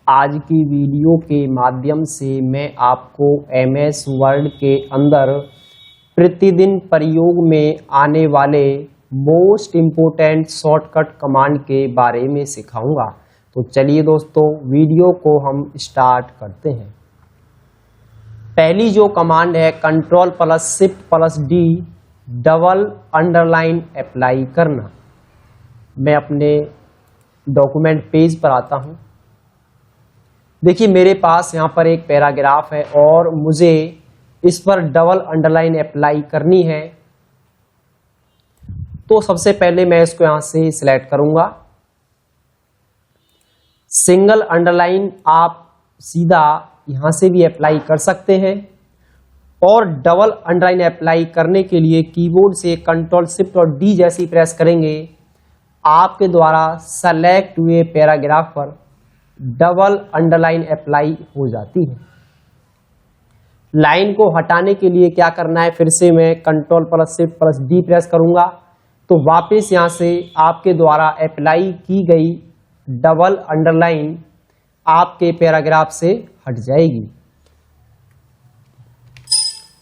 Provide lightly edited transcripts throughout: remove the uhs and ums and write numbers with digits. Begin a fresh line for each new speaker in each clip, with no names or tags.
आज की वीडियो के माध्यम से मैं आपको MS वर्ड के अंदर प्रतिदिन प्रयोग में आने वाले मोस्ट इम्पोर्टेंट शॉर्टकट कमांड के बारे में सिखाऊंगा। तो चलिए दोस्तों, वीडियो को हम स्टार्ट करते हैं। पहली जो कमांड है Ctrl+Shift+D डबल अंडरलाइन अप्लाई करना। मैं अपने डॉक्यूमेंट पेज पर आता हूं। देखिए मेरे पास यहाँ पर एक पैराग्राफ है और मुझे इस पर डबल अंडरलाइन अप्लाई करनी है। तो सबसे पहले मैं इसको यहां से सिलेक्ट करूंगा। सिंगल अंडरलाइन आप सीधा यहां से भी अप्लाई कर सकते हैं और डबल अंडरलाइन अप्लाई करने के लिए कीबोर्ड से Ctrl+Shift+D जैसी प्रेस करेंगे, आपके द्वारा सेलेक्ट हुए पैराग्राफ पर डबल अंडरलाइन अप्लाई हो जाती है। लाइन को हटाने के लिए क्या करना है, फिर से मैं Ctrl+Shift+D प्रेस करूंगा तो वापस यहां से आपके द्वारा अप्लाई की गई डबल अंडरलाइन आपके पैराग्राफ से हट जाएगी।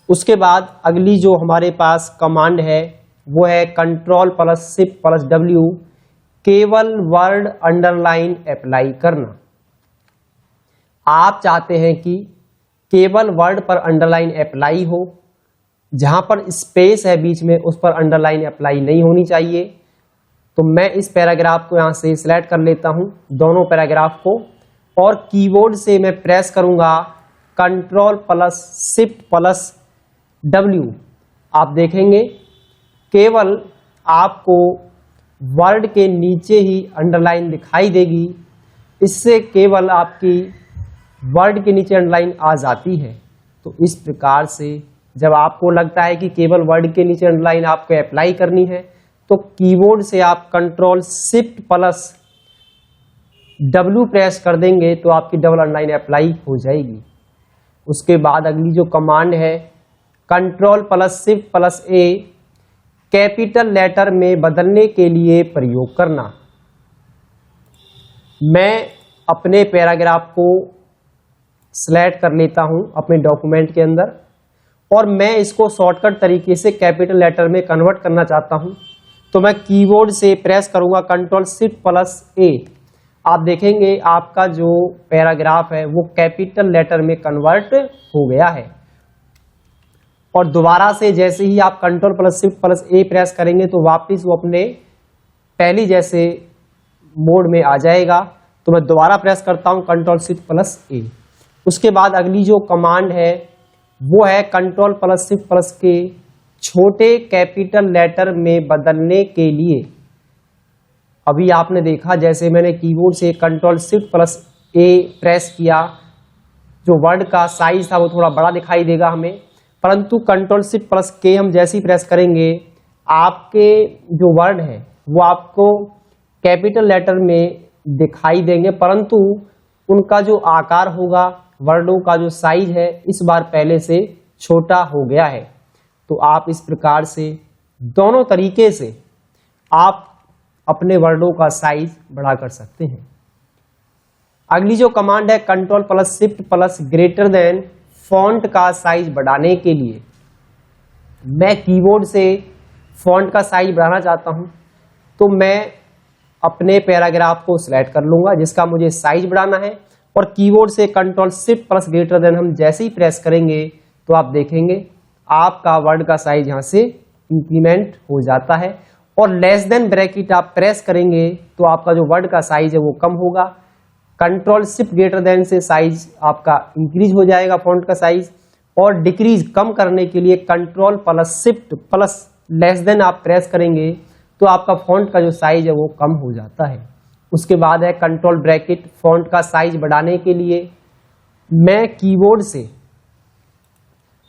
उसके बाद अगली जो हमारे पास कमांड है वो है Ctrl+Shift+W केवल वर्ड अंडरलाइन अप्लाई करना। आप चाहते हैं कि केवल वर्ड पर अंडरलाइन अप्लाई हो, जहां पर स्पेस है बीच में उस पर अंडरलाइन अप्लाई नहीं होनी चाहिए। तो मैं इस पैराग्राफ को यहां से सिलेक्ट कर लेता हूं, दोनों पैराग्राफ को, और कीबोर्ड से मैं प्रेस करूंगा Ctrl+Shift+W। आप देखेंगे केवल आपको वर्ड के नीचे ही अंडरलाइन दिखाई देगी। इससे केवल आपकी वर्ड के नीचे अंडरलाइन आ जाती है। तो इस प्रकार से जब आपको लगता है कि केवल वर्ड के नीचे अंडरलाइन आपको अप्लाई करनी है तो कीबोर्ड से आप Ctrl+Shift+W प्रेस कर देंगे तो आपकी डबल अंडरलाइन अप्लाई हो जाएगी। उसके बाद अगली जो कमांड है Ctrl+Shift+A कैपिटल लेटर में बदलने के लिए प्रयोग करना। मैं अपने पैराग्राफ को सिलेक्ट कर लेता हूं अपने डॉक्यूमेंट के अंदर और मैं इसको शॉर्टकट तरीके से कैपिटल लेटर में कन्वर्ट करना चाहता हूं। तो मैं कीबोर्ड से प्रेस करूंगा Ctrl+Shift+A। आप देखेंगे आपका जो पैराग्राफ है वो कैपिटल लेटर में कन्वर्ट हो गया है। और दोबारा से जैसे ही आप Ctrl+Shift+A प्रेस करेंगे तो वापस वो अपने पहली जैसे मोड में आ जाएगा। तो मैं दोबारा प्रेस करता हूं Ctrl+Shift+A। उसके बाद अगली जो कमांड है वो है Ctrl+Shift+K छोटे कैपिटल लेटर में बदलने के लिए। अभी आपने देखा जैसे मैंने कीबोर्ड से Ctrl+Shift+A प्रेस किया, जो वर्ड का साइज था वो थोड़ा बड़ा दिखाई देगा हमें, परंतु Ctrl+Shift+K हम जैसे ही प्रेस करेंगे आपके जो वर्ड है वो आपको कैपिटल लेटर में दिखाई देंगे, परंतु उनका जो आकार होगा, वर्डों का जो साइज है इस बार पहले से छोटा हो गया है। तो आप इस प्रकार से दोनों तरीके से आप अपने वर्डों का साइज बढ़ा कर सकते हैं। अगली जो कमांड है Ctrl+Shift+Greater फॉन्ट का साइज बढ़ाने के लिए। मैं कीबोर्ड से फॉन्ट का साइज बढ़ाना चाहता हूं तो मैं अपने पैराग्राफ को सिलेक्ट कर लूंगा जिसका मुझे साइज बढ़ाना है और कीबोर्ड से Ctrl+Shift+Greater हम जैसे ही प्रेस करेंगे तो आप देखेंगे आपका वर्ड का साइज यहां से इंक्रीमेंट हो जाता है। और लेस देन ब्रैकेट आप प्रेस करेंगे तो आपका जो वर्ड का साइज है वो कम होगा। Ctrl+Shift+Greater से साइज आपका इंक्रीज हो जाएगा फॉन्ट का साइज, और डिक्रीज कम करने के लिए Ctrl+Shift+लेस आप प्रेस करेंगे तो आपका फॉन्ट का जो साइज है वो कम हो जाता है। उसके बाद है कंट्रोल ब्रैकेट फॉन्ट का साइज बढ़ाने के लिए। मैं कीबोर्ड से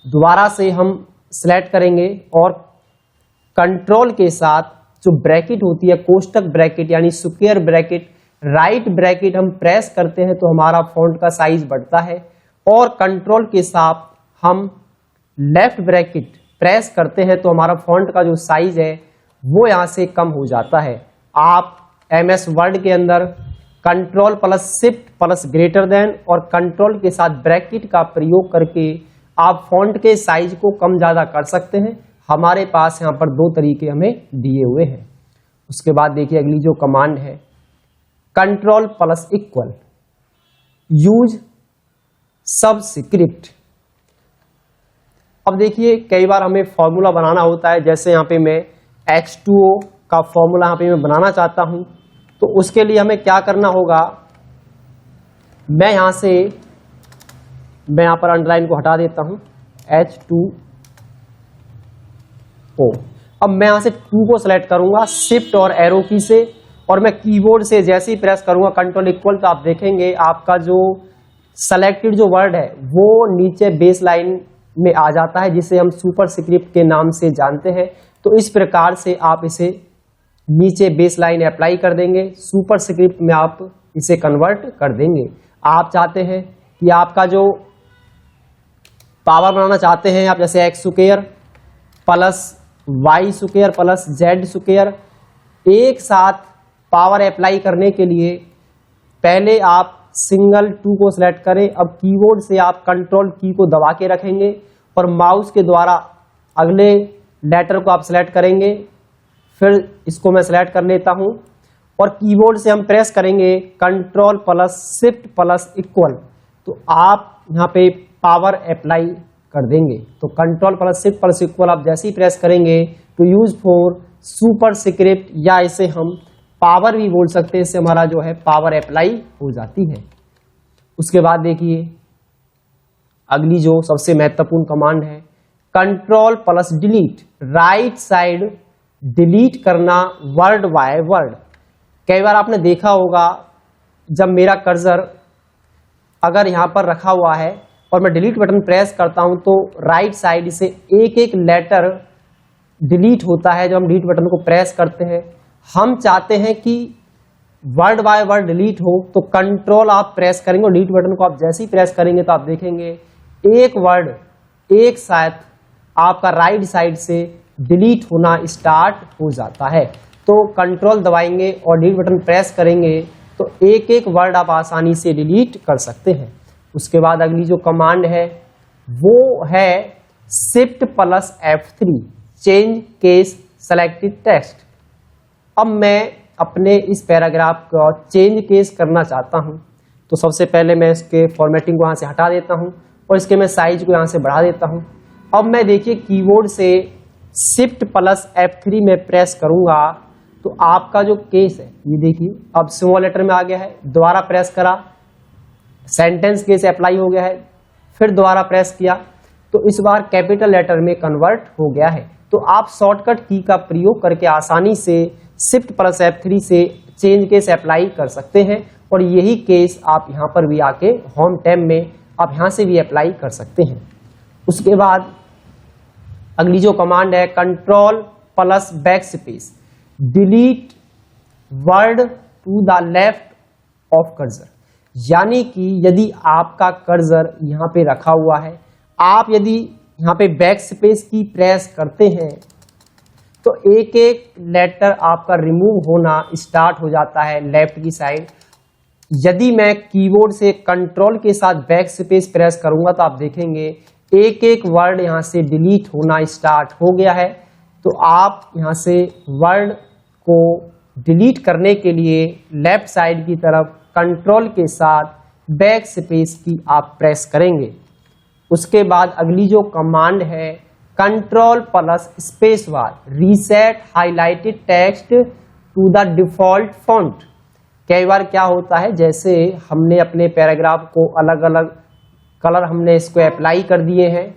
दोबारा से हम सिलेक्ट करेंगे और कंट्रोल के साथ जो ब्रैकेट होती है, कोष्टक ब्रैकेट यानी स्क्वायर ब्रैकेट, राइट ब्रैकेट हम प्रेस करते हैं तो हमारा फॉन्ट का साइज बढ़ता है, और कंट्रोल के साथ हम लेफ्ट ब्रैकेट प्रेस करते हैं तो हमारा फॉन्ट का जो साइज है वो यहां से कम हो जाता है। आप MS वर्ड के अंदर control plus shift plus greater than और कंट्रोल के साथ ब्रैकेट का प्रयोग करके आप फॉन्ट के साइज को कम ज्यादा कर सकते हैं। हमारे पास यहाँ पर दो तरीके हमें दिए हुए हैं। उसके बाद देखिए अगली जो कमांड है control plus equal use subscript. अब देखिए कई बार हमें फॉर्मूला बनाना होता है, जैसे यहाँ पे मैं H2O का फॉर्मूला यहाँ पे मैं बनाना चाहता हूं, तो उसके लिए हमें क्या करना होगा, मैं यहाँ पर अंडरलाइन को हटा देता हूं H2O। अब मैं यहां से 2 को सिलेक्ट करूंगा शिफ्ट और एरो की से, और मैं कीबोर्ड से जैसे ही प्रेस करूंगा कंट्रोल इक्वल, तो आप देखेंगे आपका जो सेलेक्टेड जो वर्ड है वो नीचे बेस लाइन में आ जाता है, जिसे हम सुपरस्क्रिप्ट के नाम से जानते हैं। तो इस प्रकार से आप इसे नीचे बेस लाइन अप्लाई कर देंगे, सुपरस्क्रिप्ट में आप इसे कन्वर्ट कर देंगे। आप चाहते हैं कि आपका जो पावर बनाना चाहते हैं आप, जैसे x square plus y square plus z square, एक साथ पावर अप्लाई करने के लिए पहले आप सिंगल 2 को सिलेक्ट करें। अब कीबोर्ड से आप कंट्रोल की को दबा के रखेंगे और माउस के द्वारा अगले लेटर को आप सिलेक्ट करेंगे। फिर इसको मैं सिलेक्ट कर लेता हूं और कीबोर्ड से हम प्रेस करेंगे control plus shift plus equal, तो आप यहाँ पे पावर अप्लाई कर देंगे। तो control plus shift plus equal आप जैसे ही प्रेस करेंगे तो यूज फॉर सुपरस्क्रिप्ट, या इसे हम पावर भी बोल सकते हैं, इससे हमारा जो है पावर अप्लाई हो जाती है। उसके बाद देखिए अगली जो सबसे महत्वपूर्ण कमांड है control plus delete, right side delete करना वर्ड बाय वर्ड। कई बार आपने देखा होगा जब मेरा कर्सर अगर यहां पर रखा हुआ है और मैं डिलीट बटन प्रेस करता हूं तो राइट साइड से एक एक लेटर डिलीट होता है। जब हम डिलीट बटन को प्रेस करते हैं, हम चाहते हैं कि वर्ड बाय वर्ड डिलीट हो, तो कंट्रोल आप प्रेस करेंगे और डिलीट बटन को आप जैसे ही प्रेस करेंगे तो आप देखेंगे एक वर्ड एक साथ आपका राइट साइड से डिलीट होना स्टार्ट हो जाता है। तो कंट्रोल दबाएंगे और डिलीट बटन प्रेस करेंगे तो एक एक वर्ड आप आसानी से डिलीट कर सकते हैं। उसके बाद अगली जो कमांड है वो है shift plus F3 change case selected text. अब मैं अपने इस पैराग्राफ का चेंज केस करना चाहता हूं, तो सबसे पहले मैं इसके फॉर्मेटिंग को यहां से हटा देता हूं और इसके मैं साइज को यहां से बढ़ा देता हूं। अब मैं देखिए कीबोर्ड से शिफ्ट प्लस F3 में प्रेस करूंगा तो आपका जो केस है ये देखिए अब स्मॉल लेटर में आ गया है। दोबारा प्रेस करा, सेंटेंस केस अप्लाई हो गया है, फिर दोबारा प्रेस किया तो इस बार कैपिटल लेटर में कन्वर्ट हो गया है। तो आप शॉर्टकट की का प्रयोग करके आसानी से शिफ्ट प्लस F3 से चेंज केस अप्लाई कर सकते हैं, और यही केस आप यहां पर भी आके होम टैब में आप यहां से भी अप्लाई कर सकते हैं। उसके बाद अगली जो कमांड है control plus backspace delete word to the left of cursor. यानी कि यदि आपका कर्सर यहां पे रखा हुआ है, आप यदि यहां पे बैक स्पेस की प्रेस करते हैं तो एक एक लेटर आपका रिमूव होना स्टार्ट हो जाता है लेफ्ट की साइड। यदि मैं कीबोर्ड से कंट्रोल के साथ बैक स्पेस प्रेस करूंगा तो आप देखेंगे एक एक वर्ड यहां से डिलीट होना स्टार्ट हो गया है। तो आप यहां से वर्ड को डिलीट करने के लिए लेफ्ट साइड की तरफ कंट्रोल के साथ बैक स्पेस की आप प्रेस करेंगे। उसके बाद अगली जो कमांड है control plus space bar reset highlighted text to the default font. कई बार क्या होता है, जैसे हमने अपने पैराग्राफ को अलग अलग कलर हमने इसको अप्लाई कर दिए हैं,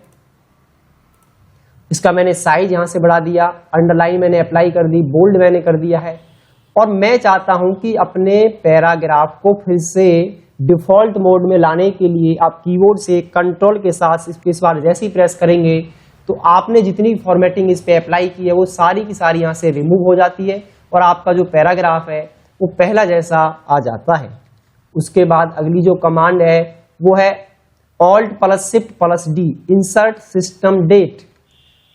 इसका मैंने साइज यहां से बढ़ा दिया, अंडरलाइन मैंने अप्लाई कर दी, बोल्ड मैंने कर दिया है, और मैं चाहता हूं कि अपने पैराग्राफ को फिर से डिफॉल्ट मोड में लाने के लिए आप कीबोर्ड से कंट्रोल के साथ स्पेस बार जैसे ही प्रेस करेंगे तो आपने जितनी फॉर्मेटिंग इस पे अप्लाई की है वो सारी की सारी यहां से रिमूव हो जाती है और आपका जो पैराग्राफ है वो पहला जैसा आ जाता है। उसके बाद अगली जो कमांड है वो है alt plus shift plus D insert system date.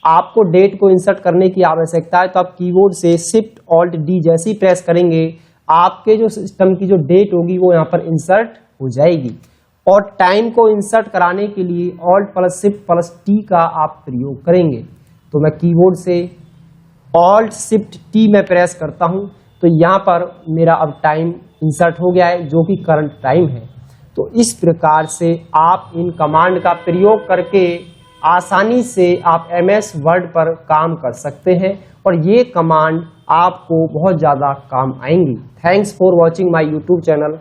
आपको डेट को इंसर्ट करने की आवश्यकता है तो आप कीबोर्ड से शिफ्ट ऑल्ट डी जैसे ही प्रेस करेंगे आपके जो सिस्टम की जो डेट होगी वो यहाँ पर इंसर्ट हो जाएगी। और टाइम को इंसर्ट कराने के लिए Alt+Shift+T का आप प्रयोग करेंगे। तो मैं कीबोर्ड से Alt+Shift+T में प्रेस करता हूं तो यहाँ पर मेरा अब टाइम इंसर्ट हो गया है जो कि करंट टाइम है। तो इस प्रकार से आप इन कमांड का प्रयोग करके आसानी से आप MS वर्ड पर काम कर सकते हैं और ये कमांड आपको बहुत ज़्यादा काम आएंगी। Thanks for watching my YouTube channel.